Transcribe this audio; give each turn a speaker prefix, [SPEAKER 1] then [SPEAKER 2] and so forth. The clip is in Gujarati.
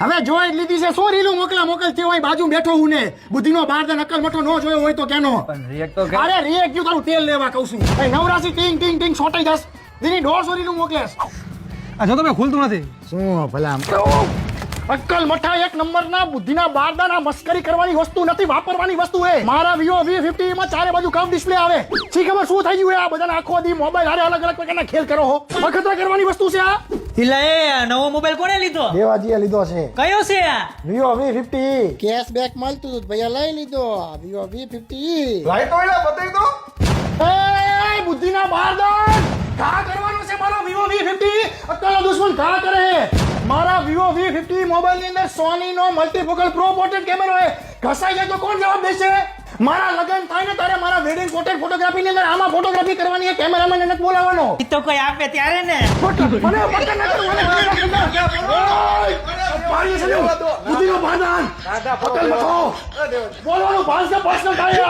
[SPEAKER 1] હવે જોઈ જ લીધી છે સો રીલું મોકલ તે હોય બાજુ બેઠો હું ને બુદ્ધિનો બાર દે નકલ મઠો ન જોયો હોય તો કેનો
[SPEAKER 2] પણ રિએક્ટ તો
[SPEAKER 1] અરે રિએક્ટ તારું તેલ લેવા કહું છું એ નવરાસી ટીંગ ટીંગ ટીંગ છોટાઈ જસ દીની 150 રીલું મોકલેસ
[SPEAKER 2] આ જો તમે ખુલતું નથી.
[SPEAKER 1] શું ભલા અક્કલ મઠા એક નંબરના બુદ્ધિના બારદાના મસ્કરી કરવાની વસ્તુ નથી વાપરવાની વસ્તુ હે મારા Vivo V50 માં ચારે બાજુ કપ ડિસ્પ્લે આવે શી ખબર શું થઈ ગયું આ બધાના આખો દી મોબાઈલ હારે અલગ અલગ પ્રકારના ખેલ કરો હો અખતરા કરવાની વસ્તુ છે આ
[SPEAKER 3] ઇલા એ નવો મોબાઈલ કોણે લીધો?
[SPEAKER 1] દેવાજીએ લીધો છે
[SPEAKER 3] કયો છે આ?
[SPEAKER 1] Vivo V50 કેશબેક મળતું હતું ભૈયા લઈ લીધો Vivo V50
[SPEAKER 2] લાઈ તો એલા બતાવી દો.
[SPEAKER 1] એ બુદ્ધિના બારદાન કા કરવાનું છે મારો Vivo V50 અક્કલનો દુશ્મન કા કરે મારા Vivo V50 મોબાઈલ ની અંદર સોની નો મલ્ટીફોકલ પ્રો પોર્ટ્રેટ કેમેરો હે ઘસાઈ જાય તો કોણ જવાબ દેશે મારા લગન થાય ને તારે મારા વેડિંગ પોર્ટ્રેટ ફોટોગ્રાફી ની અંદર આમાં ફોટોગ્રાફી કરવાની છે કેમેરામેન ને નથી બોલાવવાનો
[SPEAKER 3] ઈ તો કોઈ આપે ત્યારે ને.
[SPEAKER 1] મને પકડ ન કર મને પાણી છે બુદ્ધિનો બારદાન અક્કલ મઠો બોલવાનું ભાષા પર્સનલ થાય